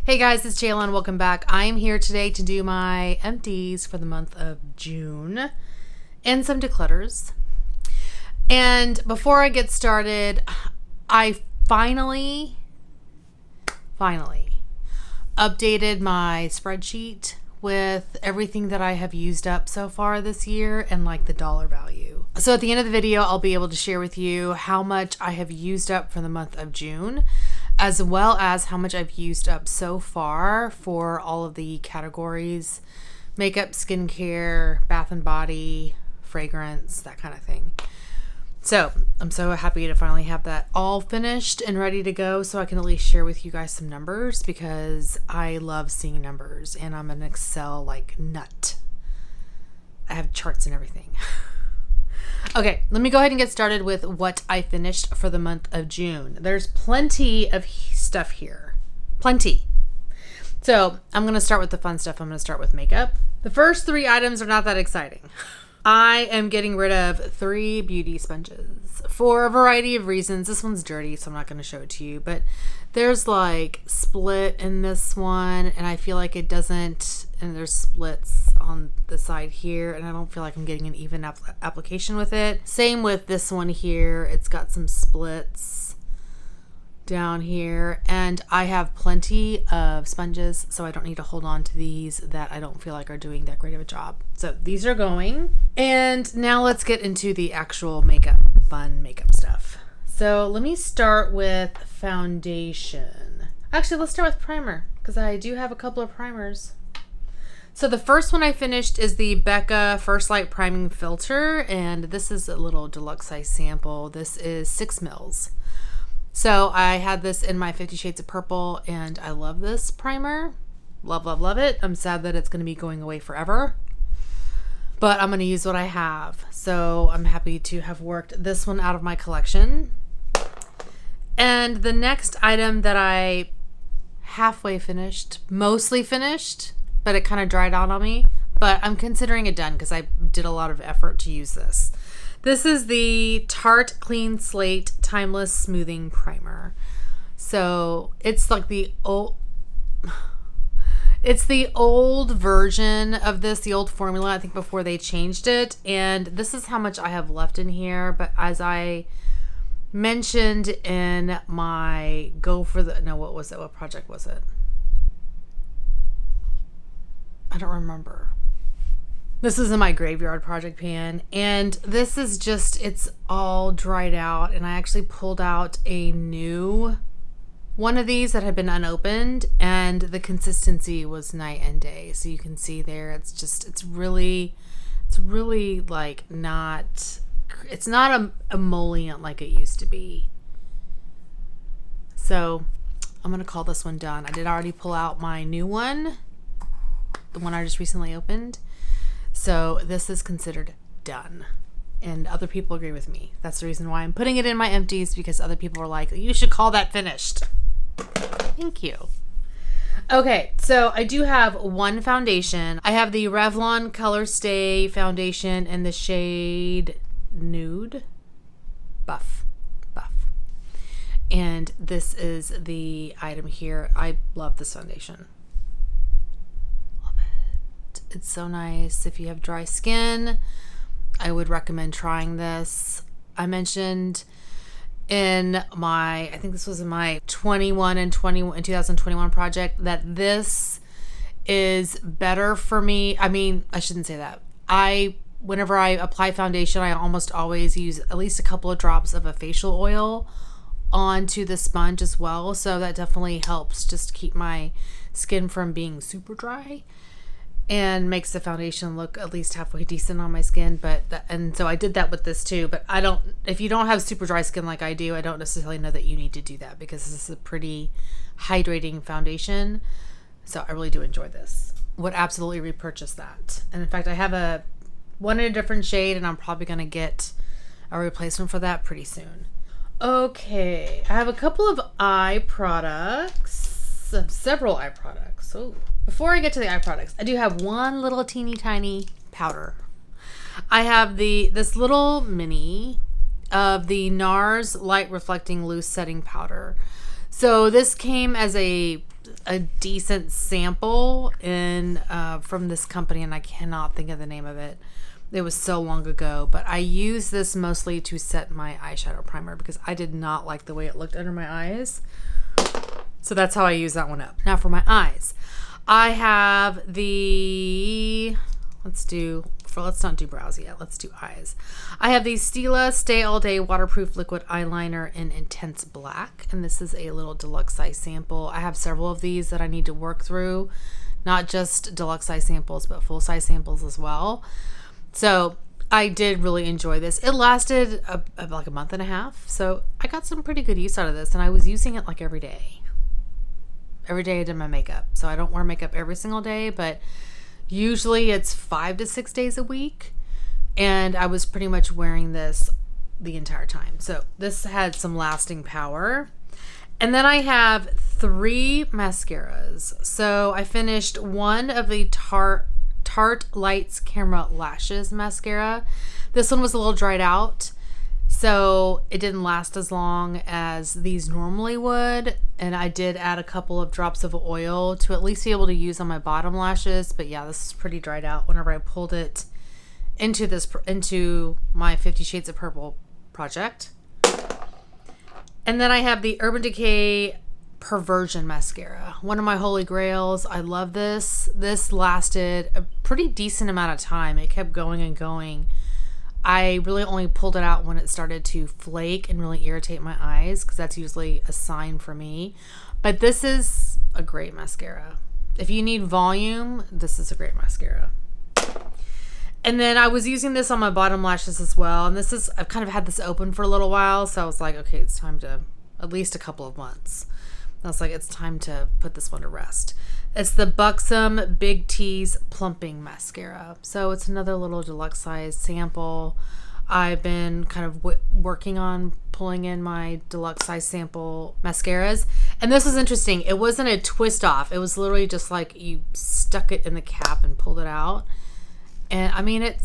Hey guys, it's Jayla. Welcome back. I am here today to do my empties for the month of June and some declutters. And before I get started, I finally updated my spreadsheet with everything that I have used up so far this year and like the dollar value. So at the end of the video, I'll be able to share with you how much I have used up for the month of June, as well as how much I've used up so far for all of the categories: makeup, skincare, bath and body, fragrance, that kind of thing. So I'm so happy to finally have that all finished and ready to go so I can at least share with you guys some numbers, because I love seeing numbers and I'm an Excel like nut. I have charts and everything. Okay, let me go ahead and get started with what I finished for the month of June. There's plenty of stuff here. Plenty. So I'm going to start with the fun stuff. I'm going to start with makeup. The first 3 items are not that exciting. I am getting rid of 3 beauty sponges for a variety of reasons. This one's dirty, so I'm not going to show it to you, but there's like split in this one, and I feel like it doesn't, and there's splits on the side here, and I don't feel like I'm getting an even application with it. Same with this one here. It's got some splits down here, and I have plenty of sponges, so I don't need to hold on to these that I don't feel like are doing that great of a job. So these are going. And now let's get into the actual fun makeup stuff. So let me start with foundation. Actually, let's start with primer, because I do have a couple of primers. So the first one I finished is the Becca First Light Priming Filter, and this is a little deluxe size sample. This is 6 mils. So I had this in my 50 Shades of Purple, and I love this primer. Love, love, love it. I'm sad that it's going to be going away forever, but I'm going to use what I have. So I'm happy to have worked this one out of my collection. And the next item that I halfway finished, mostly finished, but it kind of dried out on me, but I'm considering it done because I did a lot of effort to use this. This is the Tarte Clean Slate Timeless Smoothing Primer. So it's like the old version of this, the old formula, I think, before they changed it. And this is how much I have left in here. But as I mentioned in my what project was it? I don't remember. This is in my graveyard project pan, and this is just, it's all dried out, and I actually pulled out a new one of these that had been unopened, and the consistency was night and day. So you can see there, it's really like it's not a emollient like it used to be. So I'm going to call this one done. I did already pull out my new one, the one I just recently opened. So this is considered done, and other people agree with me. That's the reason why I'm putting it in my empties, because other people are like, you should call that finished. Thank you. Okay, so I do have one foundation. I have the Revlon Color Stay foundation in the shade Nude Buff. And this is the item here. I love this foundation. It's so nice. If you have dry skin, I would recommend trying this. I mentioned in my, I think this was in my 2021 project, that this is better for me. I mean, I shouldn't say that. Whenever I apply foundation, I almost always use at least a couple of drops of a facial oil onto the sponge as well. So that definitely helps just keep my skin from being super dry, and makes the foundation look at least halfway decent on my skin. And so I did that with this too, but if you don't have super dry skin like I do, I don't necessarily know that you need to do that, because this is a pretty hydrating foundation. So I really do enjoy this. Would absolutely repurchase that. And in fact, I have one in a different shade, and I'm probably going to get a replacement for that pretty soon. Okay, I have a couple of eye products, several eye products. Oh. Before I get to the eye products, I do have one little teeny tiny powder. I have this little mini of the NARS Light Reflecting Loose Setting Powder. So this came as a a decent sample in from this company, and I cannot think of the name of it. It was so long ago, but I use this mostly to set my eyeshadow primer because I did not like the way it looked under my eyes. So that's how I use that one up. Now for my eyes, I have the, let's not do brows yet. Let's do eyes. I have the Stila Stay All Day Waterproof Liquid Eyeliner in Intense Black, and this is a little deluxe size sample. I have several of these that I need to work through, not just deluxe size samples, but full size samples as well. So I did really enjoy this. It lasted like a month and a half. So I got some pretty good use out of this, and I was using it like every day. Every day I did my makeup. So I don't wear makeup every single day, but usually it's 5 to 6 days a week. And I was pretty much wearing this the entire time. So this had some lasting power. And then I have 3 mascaras. So I finished one of the Tarte Lights Camera Lashes mascara. This one was a little dried out, so it didn't last as long as these normally would, and I did add a couple of drops of oil to at least be able to use on my bottom lashes. But yeah, this is pretty dried out whenever I pulled it into my 50 Shades of Purple project. And then I have the Urban Decay Perversion mascara, one of my holy grails. I love this. This lasted a pretty decent amount of time. It kept going and going. I really only pulled it out when it started to flake and really irritate my eyes, because that's usually a sign for me. But this is a great mascara. If you need volume, this is a great mascara. And then I was using this on my bottom lashes as well, and I've kind of had this open for a little while, so I was like, okay, it's time to, at least a couple of months. I was like, it's time to put this one to rest. It's the Buxom Big T's Plumping Mascara. So it's another little deluxe size sample. I've been kind of working on pulling in my deluxe size sample mascaras. And this was interesting. It wasn't a twist off. It was literally just like you stuck it in the cap and pulled it out. And I mean, it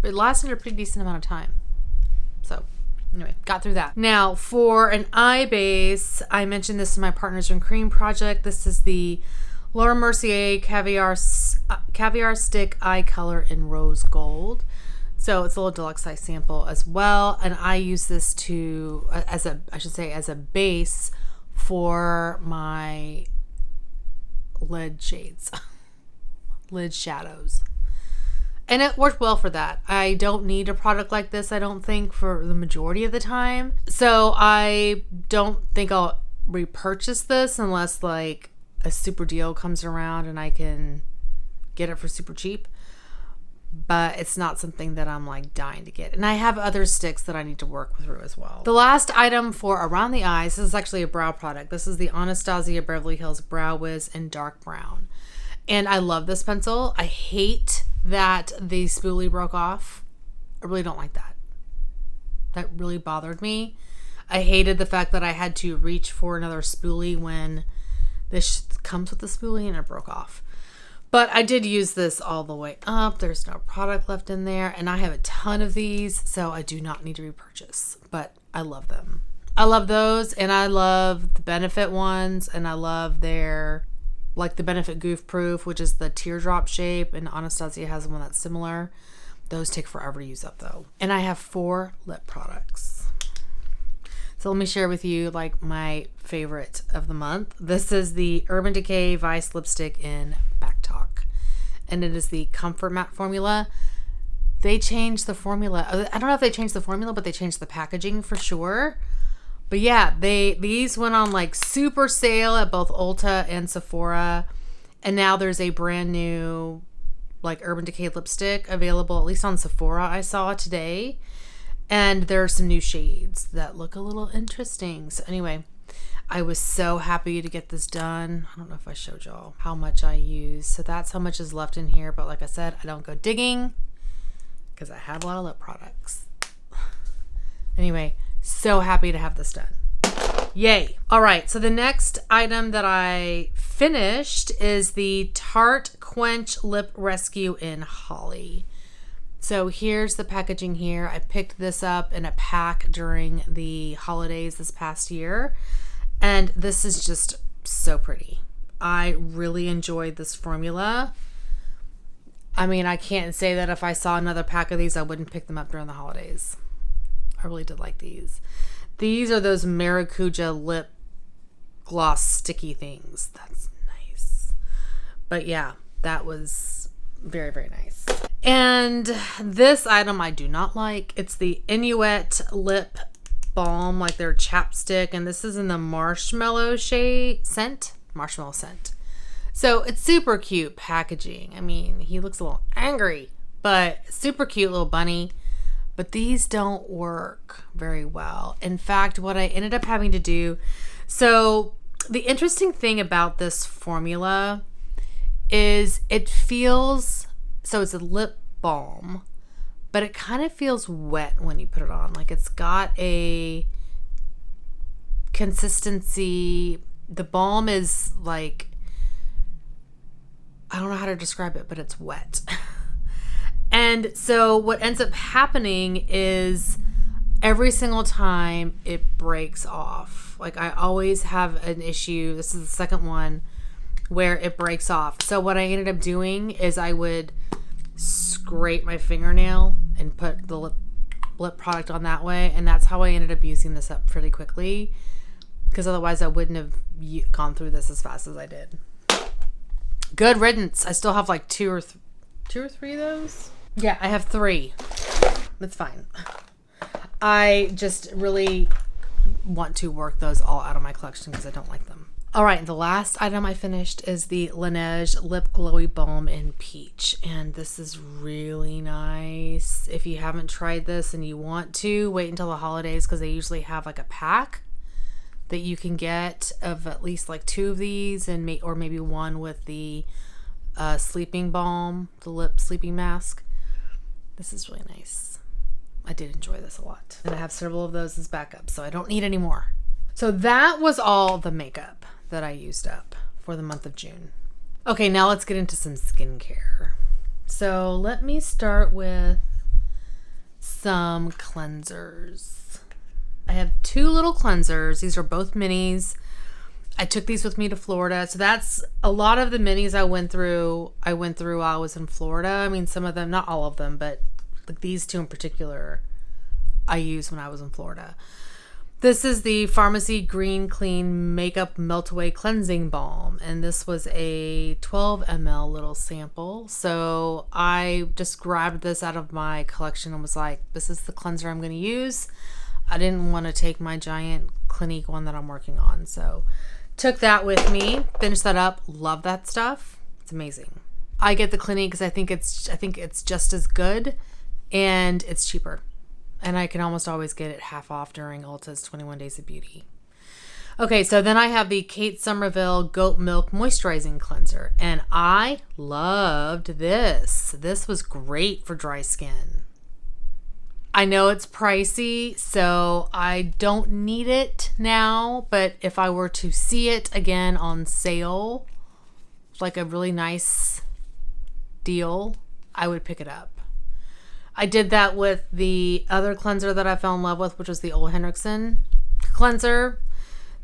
lasted a pretty decent amount of time. So anyway, got through that. Now for an eye base, I mentioned this in my Partners in Cream project. This is the Laura Mercier Caviar Stick Eye Color in Rose Gold. So it's a little deluxe size sample as well. And I use this as a base for my lid shades, lid shadows. And it worked well for that. I don't need a product like this, I don't think, for the majority of the time. So I don't think I'll repurchase this unless like a super deal comes around and I can get it for super cheap. But it's not something that I'm like dying to get. And I have other sticks that I need to work through as well. The last item for around the eyes, this is actually a brow product. This is the Anastasia Beverly Hills Brow Wiz in dark brown. And I love this pencil. I hate that the spoolie broke off. I really don't like that. That really bothered me. I hated the fact that I had to reach for another spoolie when this comes with the spoolie and it broke off. But I did use this all the way up. There's no product left in there, and I have a ton of these, so I do not need to repurchase, but I love them. I love those, and I love the Benefit ones, and I love their, like the Benefit Goof Proof, which is the teardrop shape, and Anastasia has one that's similar. Those take forever to use up though. And I have 4 lip products. So let me share with you like my favorite of the month. This is the Urban Decay Vice Lipstick in Back Talk. And it is the Comfort Matte formula. They changed the formula. I don't know if they changed the formula, but they changed the packaging for sure. But yeah, these went on like super sale at both Ulta and Sephora. And now there's a brand new like Urban Decay lipstick available, at least on Sephora I saw today. And there are some new shades that look a little interesting. So anyway, I was so happy to get this done. I don't know if I showed y'all how much I use. So that's how much is left in here. But like I said, I don't go digging because I have a lot of lip products. Anyway, so happy to have this done. Yay. All right. So the next item that I finished is the Tarte Quench Lip Rescue in Holly. So here's the packaging here. I picked this up in a pack during the holidays this past year. And this is just so pretty. I really enjoyed this formula. I mean, I can't say that if I saw another pack of these, I wouldn't pick them up during the holidays. I really did like these. These are those Maracuja lip gloss sticky things. That's nice. But yeah, that was very, very nice. And this item I do not like. It's the Inuit lip balm, like their chapstick. And this is in the marshmallow scent. Marshmallow scent. So it's super cute packaging. I mean, he looks a little angry, but super cute little bunny. But these don't work very well. In fact, what I ended up having to do, so the interesting thing about this formula is it feels, so it's a lip balm, but it kind of feels wet when you put it on. Like it's got a consistency. The balm is like, I don't know how to describe it, but it's wet. And so what ends up happening is every single time it breaks off. Like I always have an issue. This is the second one where it breaks off. So what I ended up doing is I would scrape my fingernail and put the lip product on that way. And that's how I ended up using this up pretty quickly, because otherwise I wouldn't have gone through this as fast as I did. Good riddance. I still have like two or three of those. Yeah, I have 3. That's fine. I just really want to work those all out of my collection because I don't like them. All right, the last item I finished is the Laneige Lip Glowy Balm in Peach. And this is really nice. If you haven't tried this and you want to, wait until the holidays because they usually have like a pack that you can get of at least like 2 of these, and or maybe one with the sleeping balm, the lip sleeping mask. This is really nice. I did enjoy this a lot. And I have several of those as backup, so I don't need any more. So that was all the makeup that I used up for the month of June. Okay, now let's get into some skincare. So let me start with some cleansers. I have 2 little cleansers. These are both minis. I took these with me to Florida. So that's a lot of the minis I went through while I was in Florida. I mean, some of them, not all of them, but like these 2 in particular, I used when I was in Florida. This is the Pharmacy Green Clean Makeup Melt Away Cleansing Balm. And this was a 12 ml little sample. So I just grabbed this out of my collection and was like, this is the cleanser I'm going to use. I didn't want to take my giant Clinique one that I'm working on. So took that with me, finished that up. Love that stuff. It's amazing. I get the Clinique because I think it's just as good and it's cheaper. And I can almost always get it half off during Ulta's 21 Days of Beauty. Okay, so then I have the Kate Somerville Goat Milk Moisturizing Cleanser. And I loved this. This was great for dry skin. I know it's pricey, so I don't need it now. But if I were to see it again on sale, like a really nice deal, I would pick it up. I did that with the other cleanser that I fell in love with, which was the Ole Henriksen cleanser.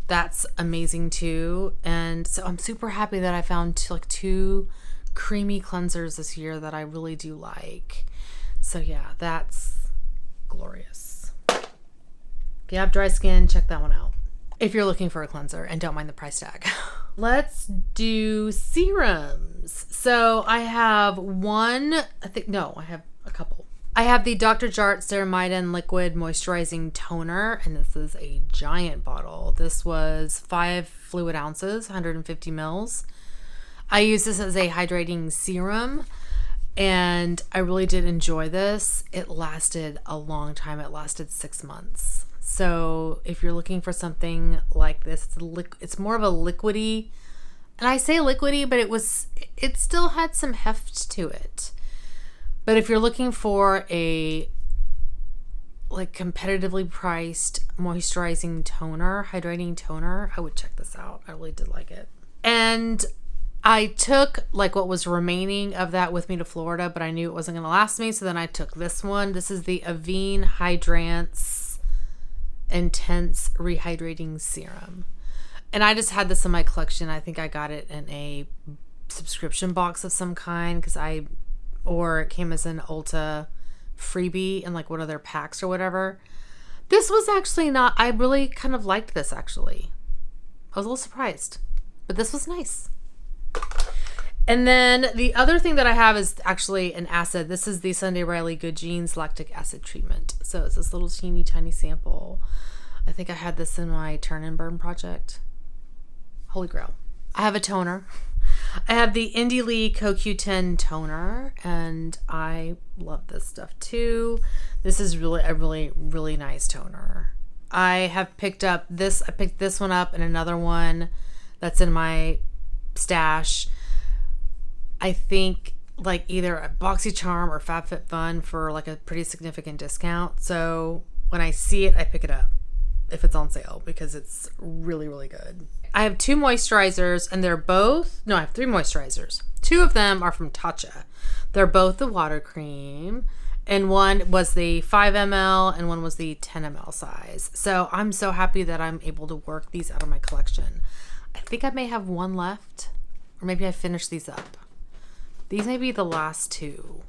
That's amazing too. And so I'm super happy that I found 2 creamy cleansers this year that I really do like. So yeah, that's glorious. If you have dry skin, check that one out if you're looking for a cleanser and don't mind the price tag. Let's do serums. So I have I have a couple. I have the Dr. Jart Ceramide Liquid Moisturizing Toner, and this is a giant bottle. This was 5 fluid ounces, 150 mils. I use this as a hydrating serum, and I really did enjoy this. It lasted a long time. It lasted 6 months. So if you're looking for something like this, it's more of a liquidy, and I say liquidy, but it still had some heft to it. But if you're looking for a competitively priced moisturizing toner, hydrating toner, I would check this out. I really did like it. And I took what was remaining of that with me to Florida, but I knew it wasn't going to last me. So then I took this one. This is the Avene Hydrance Intense Rehydrating Serum. And I just had this in my collection. I think I got it in a subscription box of some kind or it came as an Ulta freebie in like one of their packs or whatever. This was actually not, I really kind of liked this actually. I was a little surprised, but this was nice. And then the other thing that I have is actually an acid. This is the Sunday Riley Good Genes lactic acid treatment. So it's this little teeny tiny sample. I think I had this in my turn and burn project. Holy grail. I have a toner. I have the Indie Lee CoQ10 toner, and I love this stuff too. This is really a really nice toner. I have picked up this. I picked this one up and another one that's in my stash. I think like either a BoxyCharm or FabFitFun for like a pretty significant discount. So when I see it, I pick it up if it's on sale because it's really, really good. I have 2 moisturizers and I have 3 moisturizers. 2 of them are from Tatcha. They're both the water cream, and one was the 5 ml and one was the 10 ml size. So I'm so happy that I'm able to work these out of my collection. I think I may have one left, or maybe I finished these up. These may be the last 2.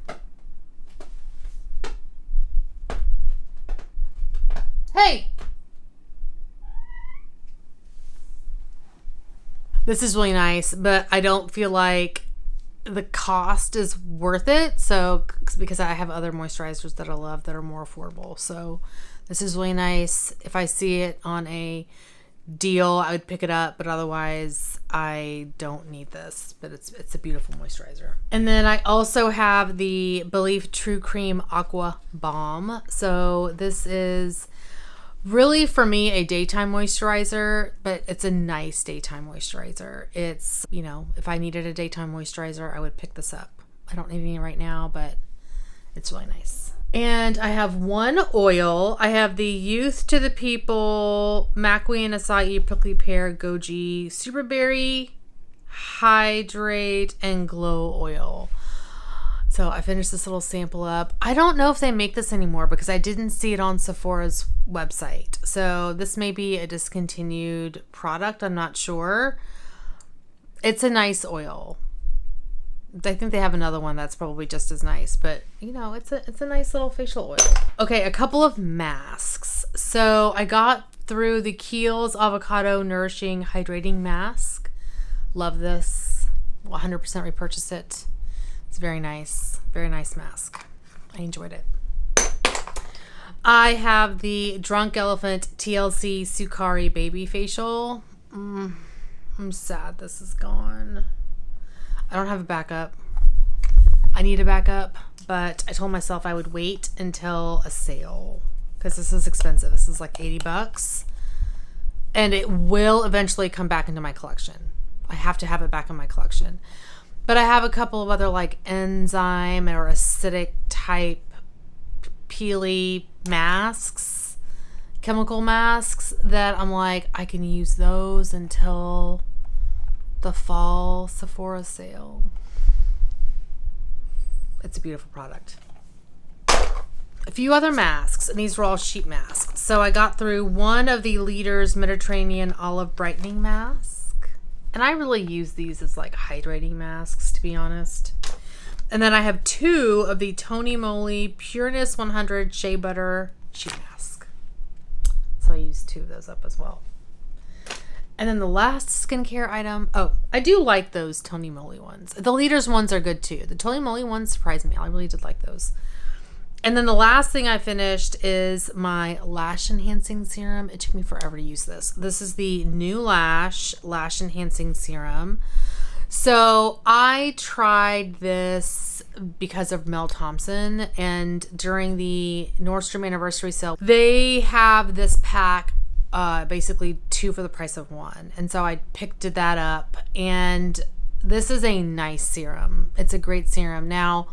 Hey! This is really nice, but I don't feel like the cost is worth it. So, because I have other moisturizers that I love that are more affordable. So this is really nice. If I see it on a deal, I would pick it up, but otherwise I don't need this, but it's a beautiful moisturizer. And then I also have the Belief True Cream Aqua Balm. So this is really for me a daytime moisturizer, but it's a nice daytime moisturizer. It's, you know, if I needed a daytime moisturizer, I would pick this up. I don't need any right now, but it's really nice. And I have one oil. I have the Youth to the People Macui and Acai Prickly Pear Goji Superberry Hydrate and Glow Oil. So I finished this little sample up. I don't know if they make this anymore because I didn't see it on Sephora's website. So this may be a discontinued product. I'm not sure. It's a nice oil. I think they have another one that's probably just as nice, but you know, it's a nice little facial oil. Okay, a couple of masks. So I got through the Kiehl's Avocado Nourishing Hydrating Mask. Love this. 100% repurchase it. It's very nice mask. I enjoyed it. I have the Drunk Elephant TLC Sukari Baby Facial. I'm sad this is gone. I don't have a backup. I need a backup, but I told myself I would wait until a sale because this is expensive. This is like 80 bucks and it will eventually come back into my collection. I have to have it back in my collection. But I have a couple of other like enzyme or acidic type peely masks, chemical masks that I'm like, I can use those until the fall Sephora sale. It's a beautiful product. A few other masks, and these were all sheet masks. So I got through one of the Leaders Mediterranean Olive Brightening Mask. And I really use these as like hydrating masks, to be honest. And then I have 2 of the Tony Moly Pureness 100 Shea Butter Sheet Mask. So I use 2 of those up as well. And then the last skincare item. Oh, I do like those Tony Moly ones. The Leaders ones are good too. The Tony Moly ones surprised me. I really did like those. And then the last thing I finished is my lash enhancing serum. It took me forever to use this. This is the New Lash Enhancing Serum. So I tried this because of Mel Thompson, and during the Nordstrom anniversary sale, they have this pack, basically 2 for the price of 1. And so I picked that up, and this is a nice serum. It's a great serum. Now,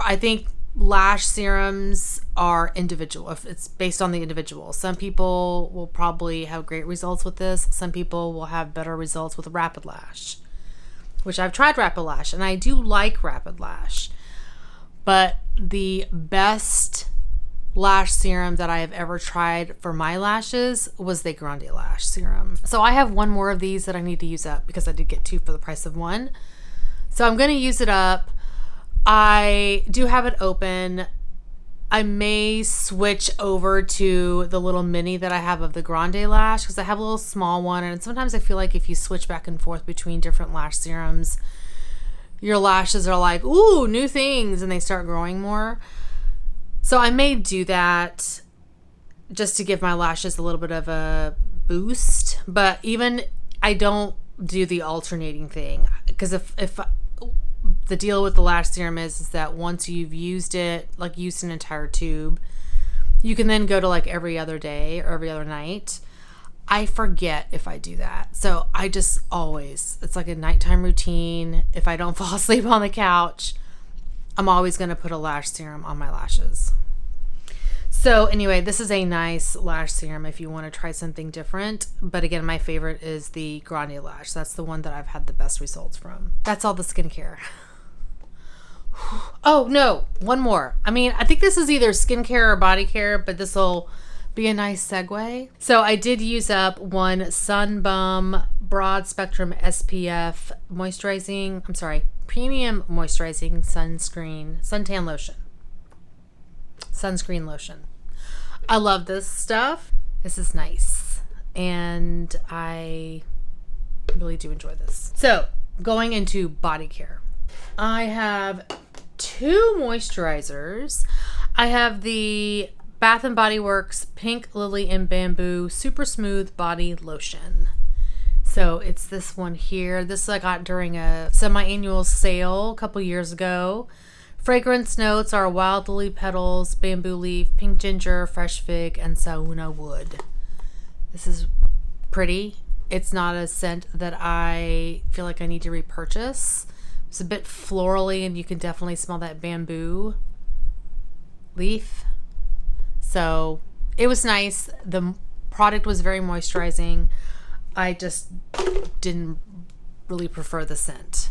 I think lash serums are individual. If it's based on the individual. Some people will probably have great results with this. Some people will have better results with Rapid Lash, which I've tried Rapid Lash, and I do like Rapid Lash. But the best lash serum that I have ever tried for my lashes was the Grande Lash serum. So I have one more of these that I need to use up because I did get 2 for the price of 1. So I'm going to use it up. I do have it open. I may switch over to the little mini that I have of the Grande Lash because I have a little small one, and sometimes I feel like if you switch back and forth between different lash serums, your lashes are like, ooh, new things, and they start growing more. So I may do that just to give my lashes a little bit of a boost, but even I don't do the alternating thing because if the deal with the lash serum is that once you've used it, like used an entire tube, you can then go to like every other day or every other night. I forget if I do that. So I just always, it's like a nighttime routine. If I don't fall asleep on the couch, I'm always going to put a lash serum on my lashes. So anyway, this is a nice lash serum if you want to try something different. But again, my favorite is the Grande Lash. That's the one that I've had the best results from. That's all the skincare. Oh no, one more. I mean, I think this is either skincare or body care, but this will be a nice segue. So I did use up one Sun Bum Broad Spectrum SPF premium moisturizing suntan lotion. Sunscreen lotion. I love this stuff. This is nice. And I really do enjoy this. So going into body care. I have 2 moisturizers. I have the Bath & Body Works Pink Lily and Bamboo Super Smooth Body Lotion. So it's this one here. This I got during a semi-annual sale a couple years ago. Fragrance notes are wild lily petals, bamboo leaf, pink ginger, fresh fig, and sauna wood. This is pretty. It's not a scent that I feel like I need to repurchase. It's a bit florally, and you can definitely smell that bamboo leaf. So it was nice. The product was very moisturizing. I just didn't really prefer the scent.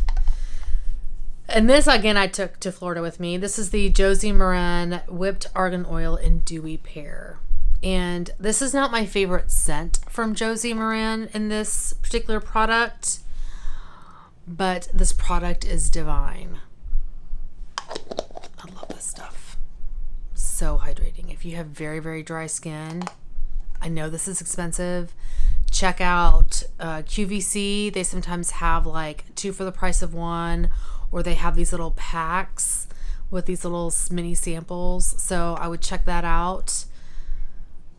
And this, again, I took to Florida with me. This is the Josie Maran Whipped Argan Oil and Dewy Pear. And this is not my favorite scent from Josie Maran in this particular product, but this product is divine. I love this stuff. So hydrating. If you have very, very dry skin, I know this is expensive. Check out QVC. They sometimes have like 2 for the price of 1, or they have these little packs with these little mini samples. So I would check that out.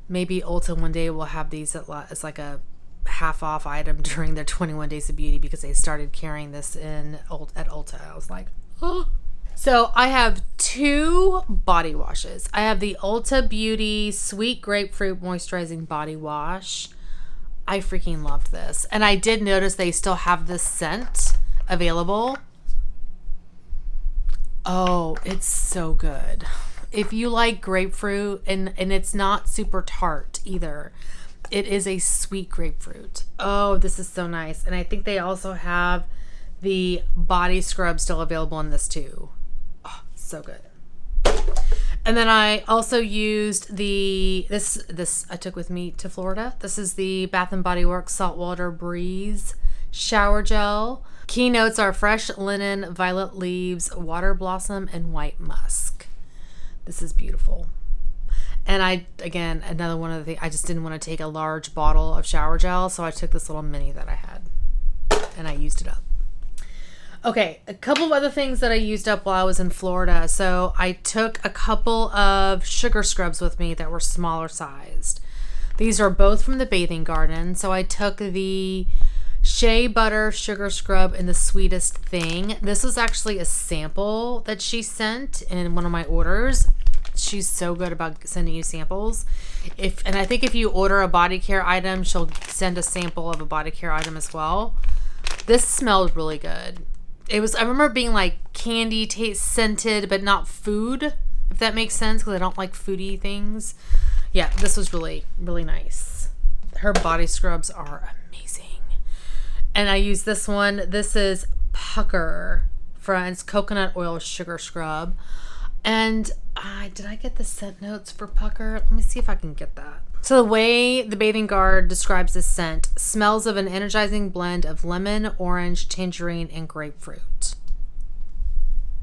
Maybe Ulta one day will have these as like a half off item during their 21 Days of Beauty because they started carrying this at Ulta. I was like, oh. So I have 2 body washes. I have the Ulta Beauty Sweet Grapefruit Moisturizing Body Wash. I freaking loved this. And I did notice they still have this scent available. Oh, it's so good. If you like grapefruit, and it's not super tart either. It is a sweet grapefruit. Oh, this is so nice. And I think they also have the body scrub still available in this too. Oh, so good. And then I also used this I took with me to Florida. This is the Bath & Body Works Saltwater Breeze Shower Gel. Keynotes are fresh linen, violet leaves, water blossom, and white musk. This is beautiful. And again, another one of the things, I just didn't want to take a large bottle of shower gel, so I took this little mini that I had, and I used it up. Okay, a couple of other things that I used up while I was in Florida. So I took a couple of sugar scrubs with me that were smaller sized. These are both from the Bathing Garden. So I took the Shea Butter Sugar Scrub in the Sweetest Thing. This was actually a sample that she sent in one of my orders. She's so good about sending you samples. And I think if you order a body care item, she'll send a sample of a body care item as well. This smelled really good. I remember being like candy taste scented, but not food, if that makes sense, because I don't like foodie things. Yeah, this was really, really nice. Her body scrubs are amazing. And I use this one. This is Pucker Friends Coconut Oil Sugar Scrub. And did I get the scent notes for Pucker? Let me see if I can get that. So the way the Bathing Guard describes this scent, smells of an energizing blend of lemon, orange, tangerine, and grapefruit.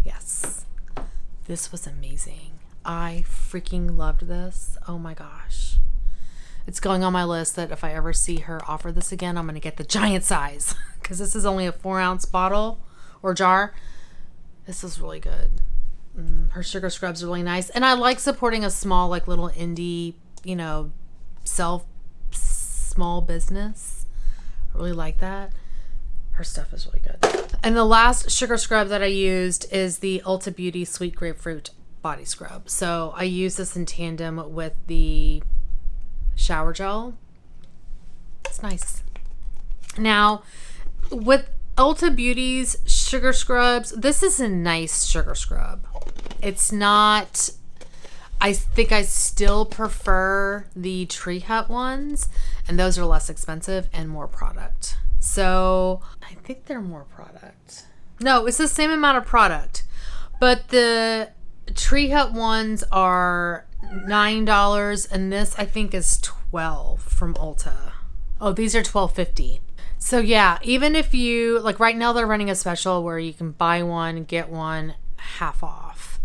Yes. This was amazing. I freaking loved this. Oh my gosh. It's going on my list that if I ever see her offer this again, I'm going to get the giant size. Because this is only a 4-ounce bottle or jar. This is really good. Her sugar scrubs are really nice. And I like supporting a small, like little indie, you know, small business. I really like that. Her stuff is really good. And the last sugar scrub that I used is the Ulta Beauty Sweet Grapefruit Body Scrub. So I use this in tandem with the shower gel. It's nice. Now, with Ulta Beauty's sugar scrubs, this is a nice sugar scrub. It's not, I think I still prefer the Tree Hut ones, and those are less expensive and more product. So I think they're more product. No, it's the same amount of product, but the Tree Hut ones are $9, and this I think is $12 from Ulta. Oh, these are $12.50. So yeah, even if you, like right now they're running a special where you can buy one, get one half off.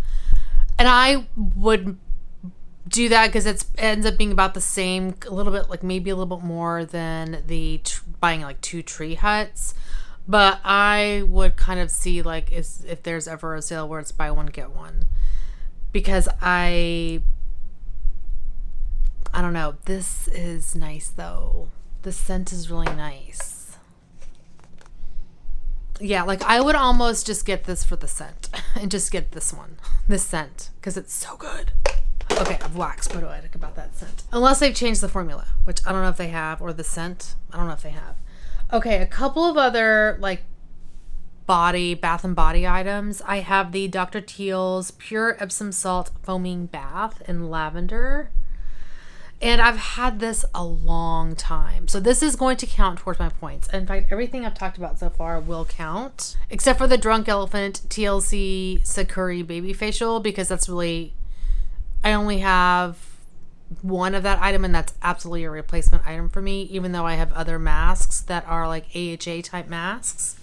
And I would do that because it ends up being about the same, a little bit, like maybe a little bit more than the buying like 2 Tree Huts. But I would kind of see like if there's ever a sale where it's buy one, get one. Because I don't know, this is nice though. The scent is really nice. Yeah, like I would almost just get this for the scent and just get this one, this scent, because it's so good. Okay, I've waxed. What do I think about that scent? Unless they've changed the formula, which I don't know if they have, or the scent. I don't know if they have. Okay, a couple of other like Bath and Body items. I have the Dr. Teal's Pure Epsom Salt Foaming Bath in Lavender. And I've had this a long time. So this is going to count towards my points. In fact, everything I've talked about so far will count. Except for the Drunk Elephant TLC Sakura Baby Facial. Because that's really... I only have one of that item. And that's absolutely a replacement item for me. Even though I have other masks that are like AHA type masks.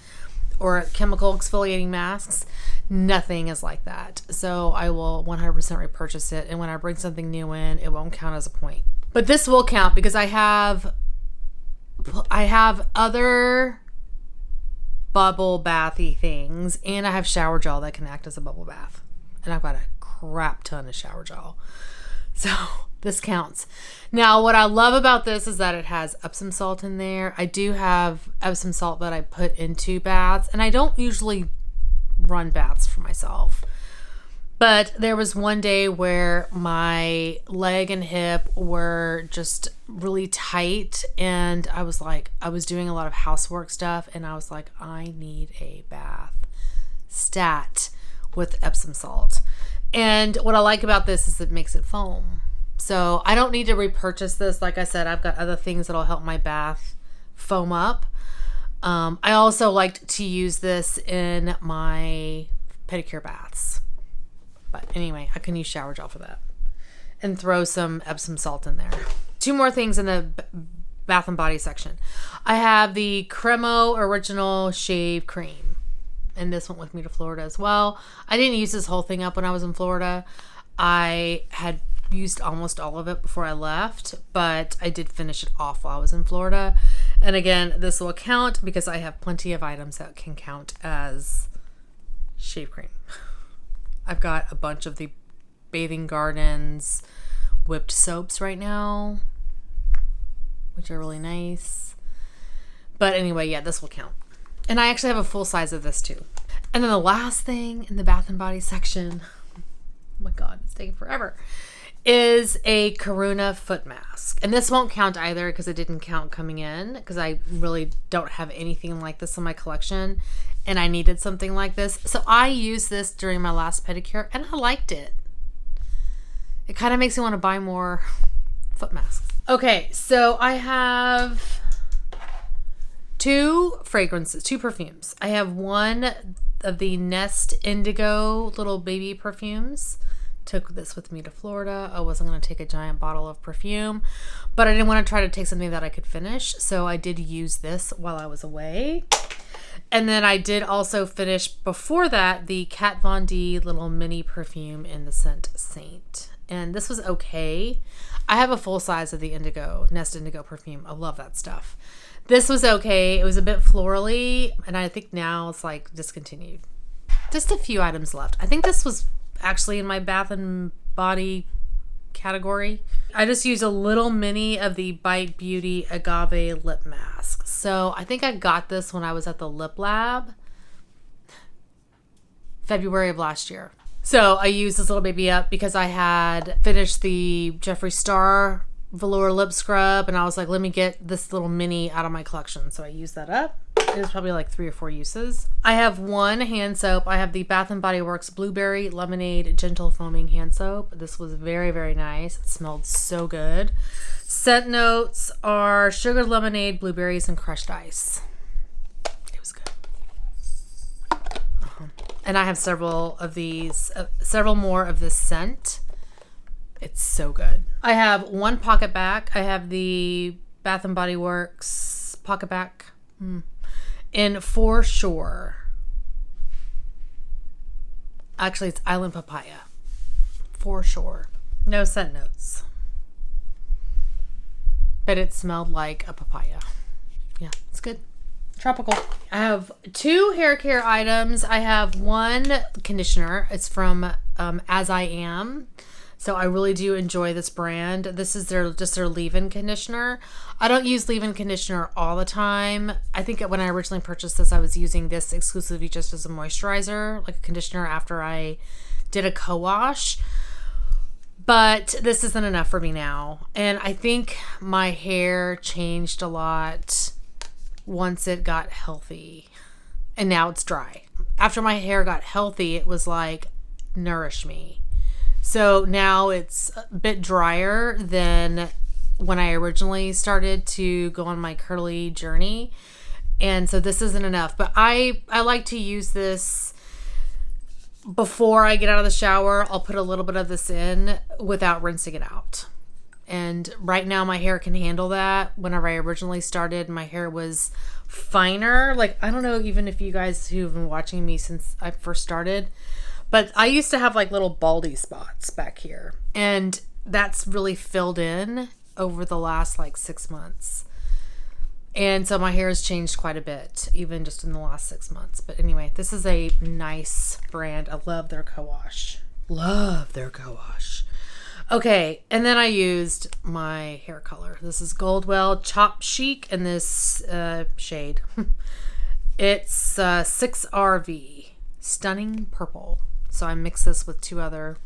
Or chemical exfoliating masks. Nothing is like that. So I will 100% repurchase it. And when I bring something new in, it won't count as a point. But this will count because I have other bubble bathy things. And I have shower gel that can act as a bubble bath. And I've got a crap ton of shower gel. So this counts. Now, what I love about this is that it has Epsom salt in there. I do have Epsom salt that I put into baths. And I don't usually run baths for myself. But there was one day where my leg and hip were just really tight. And I was like, I was doing a lot of housework stuff. And I was like, I need a bath stat with Epsom salt. And what I like about this is it makes it foam. So I don't need to repurchase this. Like I said, I've got other things that'll help my bath foam up. I also liked to use this in my pedicure baths. But anyway, I can use shower gel for that. And throw some Epsom salt in there. 2 more things in the Bath and Body section. I have the Cremo Original Shave Cream. And this went with me to Florida as well. I didn't use this whole thing up when I was in Florida. I had used almost all of it before I left, but I did finish it off while I was in Florida. And again, this will count because I have plenty of items that can count as shave cream. I've got a bunch of the Bathing Gardens whipped soaps right now, which are really nice. But anyway, yeah, this will count. And I actually have a full size of this too. And then the last thing in the Bath and Body section, oh my God, it's taking forever, is a Karuna foot mask. And this won't count either because it didn't count coming in because I really don't have anything like this in my collection. And I needed something like this. So I used this during my last pedicure and I liked it. It kind of makes me want to buy more foot masks. Okay, so I have 2 fragrances, 2 perfumes. I have one of the Nest Indigo little baby perfumes. Took this with me to Florida. I wasn't going to take a giant bottle of perfume, but I didn't want to try to take something that I could finish. So I did use this while I was away. And then I did also finish before that the Kat Von D little mini perfume in the scent Saint. And this was okay. I have a full size of the Indigo, Nest Indigo perfume. I love that stuff. This was okay. It was a bit florally, and I think now it's like discontinued. Just a few items left. I think this was actually in my Bath and Body category. I just used a little mini of the Bite Beauty Agave Lip Mask. So I think I got this when I was at the Lip Lab, February of last year. So I used this little baby up because I had finished the Jeffree Star velour lip scrub, and I was like, let me get this little mini out of my collection. So I used that up. It was probably like 3 or 4 uses. I have one hand soap. I have the Bath & Body Works Blueberry Lemonade Gentle Foaming Hand Soap. This was very, very nice. It smelled so good. Scent notes are sugared lemonade, blueberries, and crushed ice. It was good. And I have several of these, several more of this scent. It's so good. I have one pocket back. I have the Bath & Body Works pocket back in For Sure. Actually, it's Island Papaya. For Sure. No scent notes. But it smelled like a papaya. Yeah, it's good. Tropical. I have 2 hair care items. I have one conditioner. It's from As I Am. So I really do enjoy this brand. This is their leave-in conditioner. I don't use leave-in conditioner all the time. I think when I originally purchased this, I was using this exclusively just as a moisturizer, like a conditioner after I did a co-wash. But this isn't enough for me now. And I think my hair changed a lot once it got healthy. And now it's dry. After my hair got healthy, it was like, nourish me. So now it's a bit drier than when I originally started to go on my curly journey. And so this isn't enough. But I like to use this before I get out of the shower. I'll put a little bit of this in without rinsing it out. And right now my hair can handle that. Whenever I originally started, my hair was finer. Like, I don't know even if you guys who've been watching me since I first started, but I used to have like little baldy spots back here, and that's really filled in over the last like 6 months. And so my hair has changed quite a bit, even just in the last 6 months. But anyway, this is a nice brand. I love their co-wash. Love their co-wash. Okay, and then I used my hair color. This is Goldwell Chop Chic in this shade. It's 6RV. Stunning Purple. So I mixed this with 2 other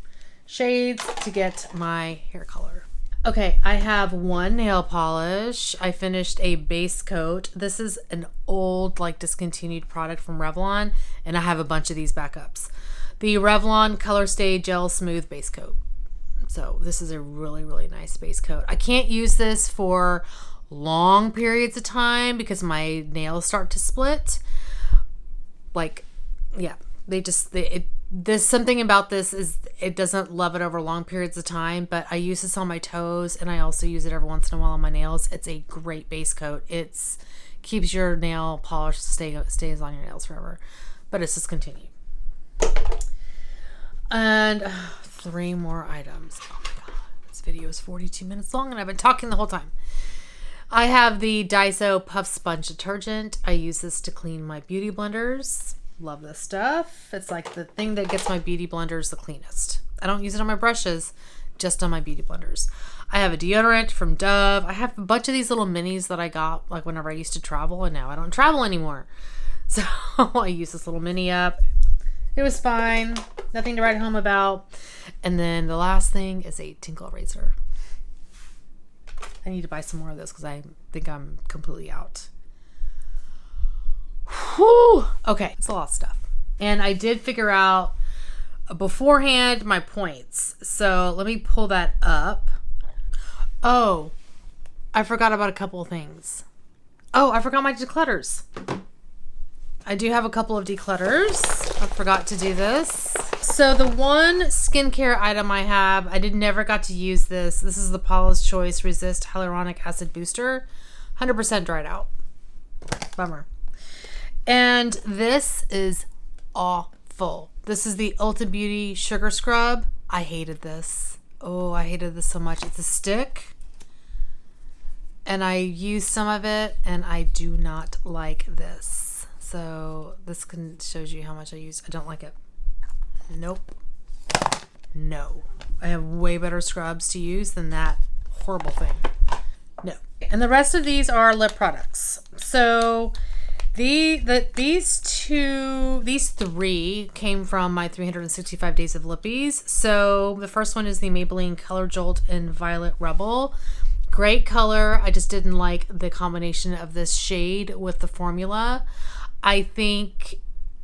shades to get my hair color. Okay, I have one nail polish. I finished a base coat. This is an old, like, discontinued product from Revlon, and I have a bunch of these backups. The Revlon Color Stay Gel Smooth Base Coat. So this is a really, really nice base coat. I can't use this for long periods of time because my nails start to split. Like, yeah, there's something about this is it doesn't love it over long periods of time, but I use this on my toes and I also use it every once in a while on my nails. It's a great base coat. It's keeps your nail polish stays on your nails forever, but it's discontinued. And 3 more items. Oh my god, this video is 42 minutes long and I've been talking the whole time. I have the Daiso Puff Sponge Detergent. I use this to clean my beauty blenders. Love this stuff. It's like the thing that gets my beauty blenders the cleanest. I don't use it on my brushes, just on my beauty blenders. I have a deodorant from Dove. I have a bunch of these little minis that I got like whenever I used to travel, and now I don't travel anymore. So I use this little mini up. It was fine. Nothing to write home about. And then the last thing is a Tinkle razor. I need to buy some more of this because I think I'm completely out. Whew. Okay, it's a lot of stuff. And I did figure out beforehand my points. So let me pull that up. Oh, I forgot about a couple of things. Oh, I forgot my declutters. I do have a couple of declutters. I forgot to do this. So the one skincare item I have, I never got to use this. This is the Paula's Choice Resist Hyaluronic Acid Booster. 100% dried out. Bummer. And this is awful. This is the Ulta Beauty Sugar Scrub. I hated this. Oh, I hated this so much. It's a stick. And I used some of it, and I do not like this. So this shows you how much I use. I don't like it. Nope. No. I have way better scrubs to use than that horrible thing. No. And the rest of these are lip products. So these three came from my 365 Days of Lippies. So the first one is the Maybelline Color Jolt in Violet Rebel. Great color. I just didn't like the combination of this shade with the formula. I think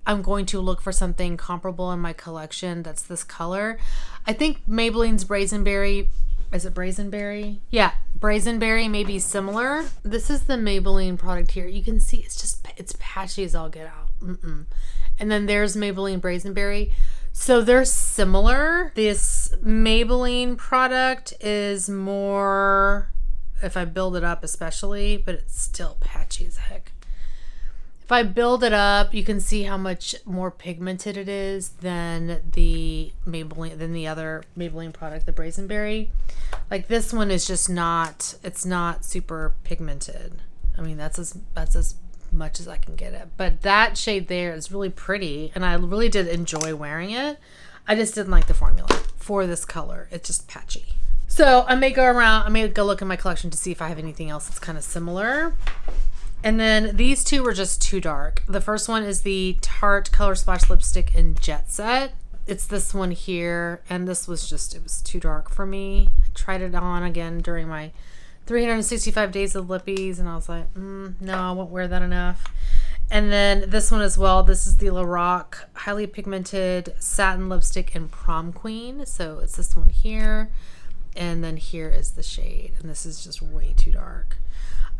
I'm going to look for something comparable in my collection that's this color. I think Maybelline's Brazenberry, is it Brazenberry? Yeah, Brazenberry may be similar. This is the Maybelline product here. You can see it's patchy as all get out. And then there's Maybelline Brazenberry. So they're similar. This Maybelline product is more, if I build it up especially, but it's still patchy as heck. If I build it up, you can see how much more pigmented it is than the other Maybelline product, the Brazenberry. Like this one is just not, it's not super pigmented. I mean, that's as much as I can get it. But that shade there is really pretty, and I really did enjoy wearing it. I just didn't like the formula for this color. It's just patchy. So I may go look in my collection to see if I have anything else that's kind of similar. And then these two were just too dark. The first one is the Tarte Color Splash Lipstick in Jet Set. It's this one here, and this was it was too dark for me. I tried it on again during my 365 Days of Lippies, and I was like, no, I won't wear that enough. And then this one as well. This is the Lorac Highly Pigmented Satin Lipstick in Prom Queen. So it's this one here, and then here is the shade, and this is just way too dark.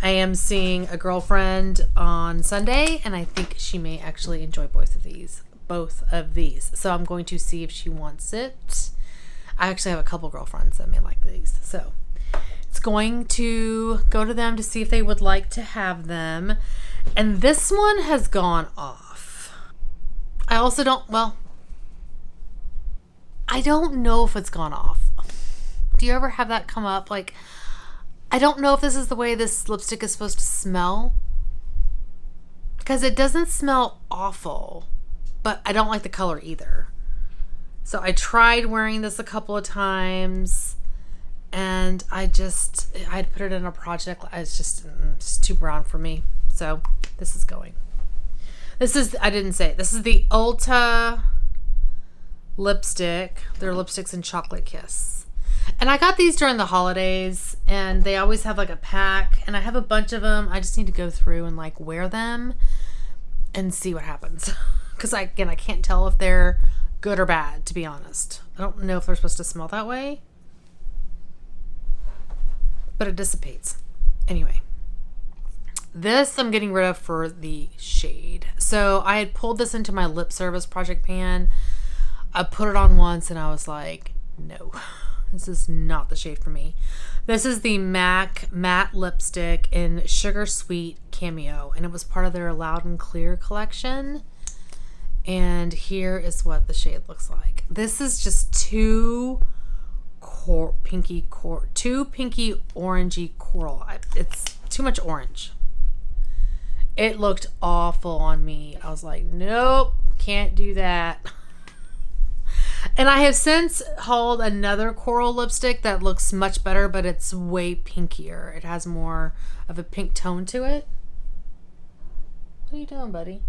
I am seeing a girlfriend on Sunday, and I think she may actually enjoy both of these. So I'm going to see if she wants it. I actually have a couple girlfriends that may like these. So it's going to go to them to see if they would like to have them. And this one has gone off. I also don't know if it's gone off. Do you ever have that come up? Like, I don't know if this is the way this lipstick is supposed to smell, because it doesn't smell awful, but I don't like the color either. So I tried wearing this a couple of times, and I'd put it in a project. It's just too brown for me. So this is going. This is the Ulta lipstick. They're lipsticks in Chocolate Kiss. And I got these during the holidays, and they always have like a pack, and I have a bunch of them. I just need to go through and like wear them and see what happens. Because I can't tell if they're good or bad, to be honest. I don't know if they're supposed to smell that way, but it dissipates. Anyway, this I'm getting rid of for the shade. So I had pulled this into my lip service project pan. I put it on once, and I was like, no. This is not the shade for me. This is the MAC matte lipstick in Sugar Sweet Cameo, and it was part of their Loud and Clear collection. And here is what the shade looks like. This is just too pinky orangey coral. It's too much orange. It looked awful on me. I was like, nope, can't do that. And I have since hauled another coral lipstick that looks much better, but it's way pinkier. It has more of a pink tone to it. What are you doing, buddy?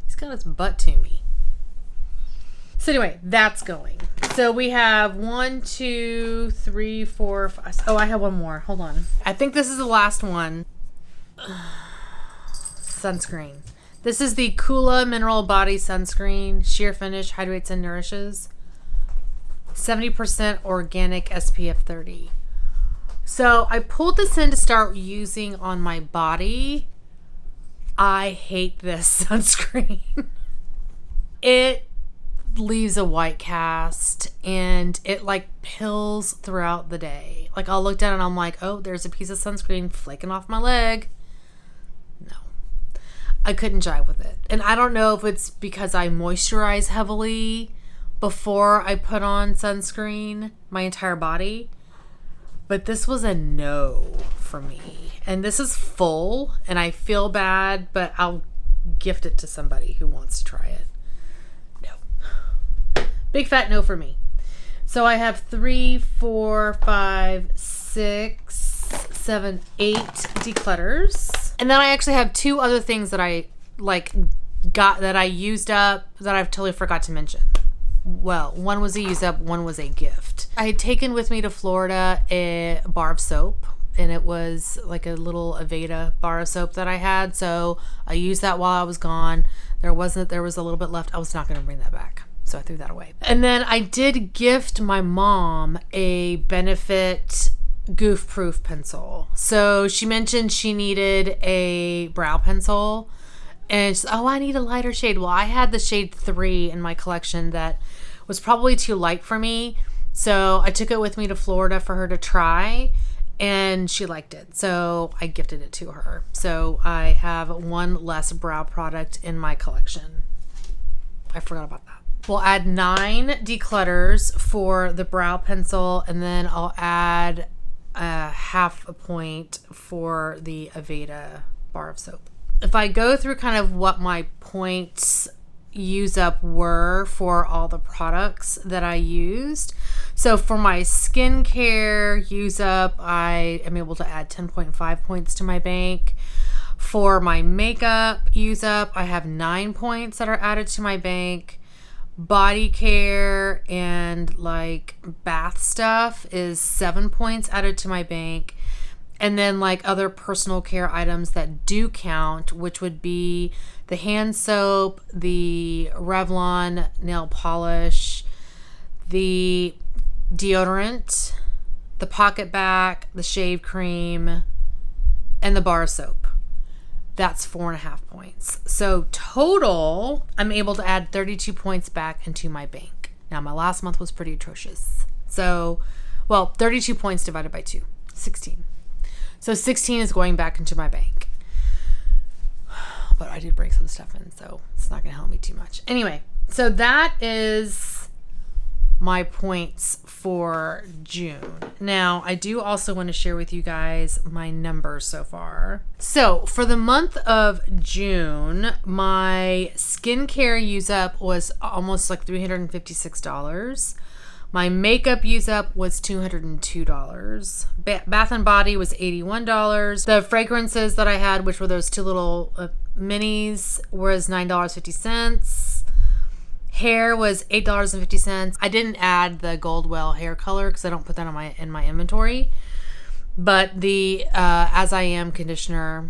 He's got his butt to me. So anyway, that's going. So we have 1, 2, 3, 4, 5. Oh, I have one more. Hold on. I think this is the last one. Sunscreen. This is the Kula Mineral Body Sunscreen. Sheer Finish, Hydrates and Nourishes. 70% organic SPF 30. So I pulled this in to start using on my body. I hate this sunscreen. It leaves a white cast and it like pills throughout the day. Like I'll look down and I'm like, oh, there's a piece of sunscreen flaking off my leg. No, I couldn't jive with it. And I don't know if it's because I moisturize heavily before I put on sunscreen, my entire body. But this was a no for me. And this is full and I feel bad, but I'll gift it to somebody who wants to try it. No. Big fat no for me. So I have 3, 4, 5, 6, 7, 8 declutters. And then I actually have 2 other things that I got that I used up that I've totally forgot to mention. Well, one was a use up, one was a gift. I had taken with me to Florida a bar of soap, and it was like a little Aveda bar of soap that I had. So I used that while I was gone. There was a little bit left. I was not going to bring that back. So I threw that away. And then I did gift my mom a Benefit Goof Proof pencil. So she mentioned she needed a brow pencil. And she's, oh, I need a lighter shade. Well, I had the shade 3 in my collection that was probably too light for me. So I took it with me to Florida for her to try. And she liked it. So I gifted it to her. So I have one less brow product in my collection. I forgot about that. We'll add 9 declutters for the brow pencil. And then I'll add half a point for the Aveda bar of soap. If I go through kind of what my points use up were for all the products that I used. So for my skincare use up, I am able to add 10.5 points to my bank. For my makeup use up, I have 9 points that are added to my bank. Body care and like bath stuff is 7 points added to my bank. And then like other personal care items that do count, which would be the hand soap, the Revlon nail polish, the deodorant, the pocket back, the shave cream, and the bar soap. That's 4.5 points. So total, I'm able to add 32 points back into my bank. Now my last month was pretty atrocious. So, well, 32 points divided by 2, 16. So 16 is going back into my bank. But I did break some stuff in, so it's not going to help me too much. Anyway, so that is my points for June. Now, I do also want to share with you guys my numbers so far. So for the month of June, my skincare use up was almost like $356. My makeup use up was $202. Bath and Body was $81. The fragrances that I had, which were those 2 little minis, was $9.50. Hair was $8.50. I didn't add the Goldwell hair color because I don't put that in my inventory. But the As I Am conditioner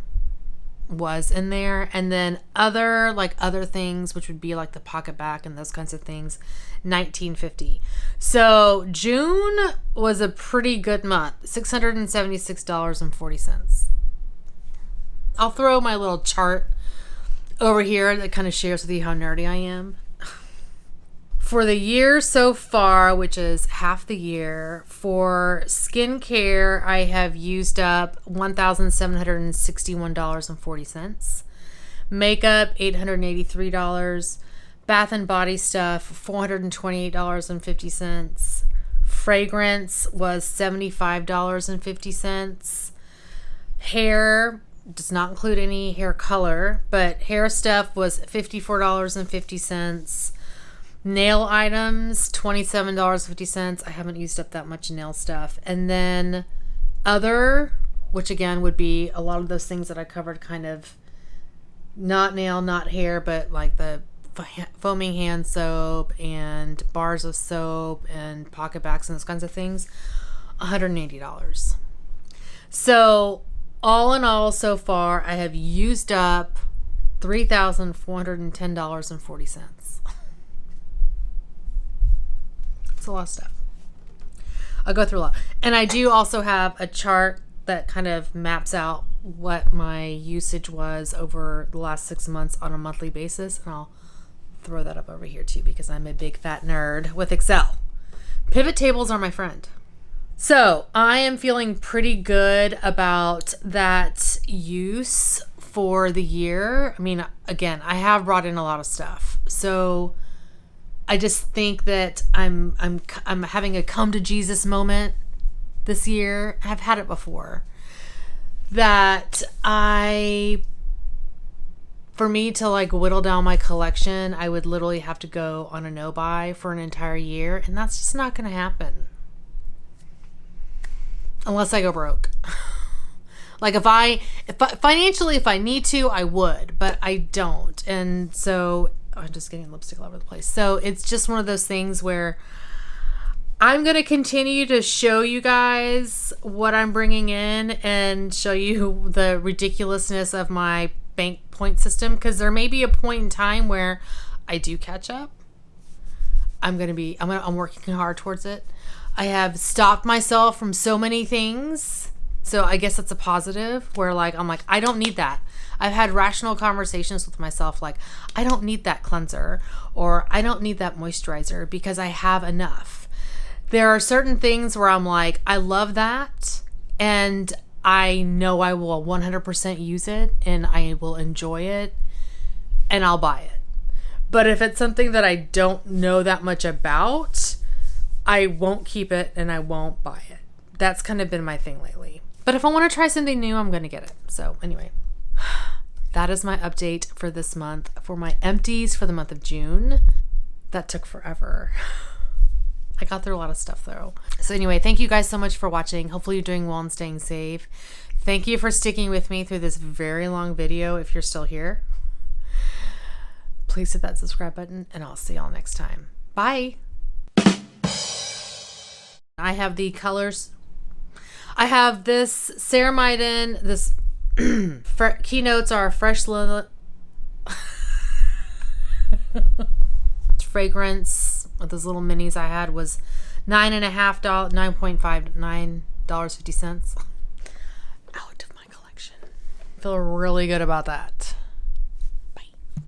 was in there, and then other things, which would be like the pocket back and those kinds of things, $19.50. So June was a pretty good month, $676.40. I'll throw my little chart over here that kind of shares with you how nerdy I am. For the year so far, which is half the year, for skincare, I have used up $1,761.40. Makeup, $883. Bath and Body stuff, $428.50. Fragrance was $75.50. Hair does not include any hair color, but hair stuff was $54.50. Nail items, $27.50. I haven't used up that much nail stuff. And then other, which again would be a lot of those things that I covered, kind of not nail, not hair, but like the foaming hand soap and bars of soap and pocket backs and those kinds of things, $180. So all in all, so far, I have used up $3,410.40. It's a lot of stuff. I'll go through a lot. And I do also have a chart that kind of maps out what my usage was over the last 6 months on a monthly basis. And I'll throw that up over here too, because I'm a big fat nerd with Excel. Pivot tables are my friend. So I am feeling pretty good about that use for the year. I mean, again, I have brought in a lot of stuff. So I just think that I'm having a come to Jesus moment this year. I've had it before. That for me to like whittle down my collection, I would literally have to go on a no buy for an entire year, and that's just not going to happen unless I go broke. Like if financially, if I need to, I would, but I don't. And so I'm just getting lipstick all over the place. So it's just one of those things where I'm going to continue to show you guys what I'm bringing in and show you the ridiculousness of my bank point system, because there may be a point in time where I do catch up. I'm working hard towards it. I have stopped myself from so many things. So I guess that's a positive where I'm like, I don't need that. I've had rational conversations with myself. Like, I don't need that cleanser, or I don't need that moisturizer because I have enough. There are certain things where I'm like, I love that. And I know I will 100% use it and I will enjoy it and I'll buy it. But if it's something that I don't know that much about, I won't keep it and I won't buy it. That's kind of been my thing lately. But if I want to try something new, I'm going to get it. So anyway, that is my update for this month for my empties for the month of June. That took forever. I got through a lot of stuff though. So anyway, thank you guys so much for watching. Hopefully you're doing well and staying safe. Thank you for sticking with me through this very long video if you're still here. Please hit that subscribe button and I'll see y'all next time. Bye. I have the colors. I have this ceramide in. This keynotes are fresh fragrance. With those little minis I had was $9.50 out of my collection. I feel really good about that.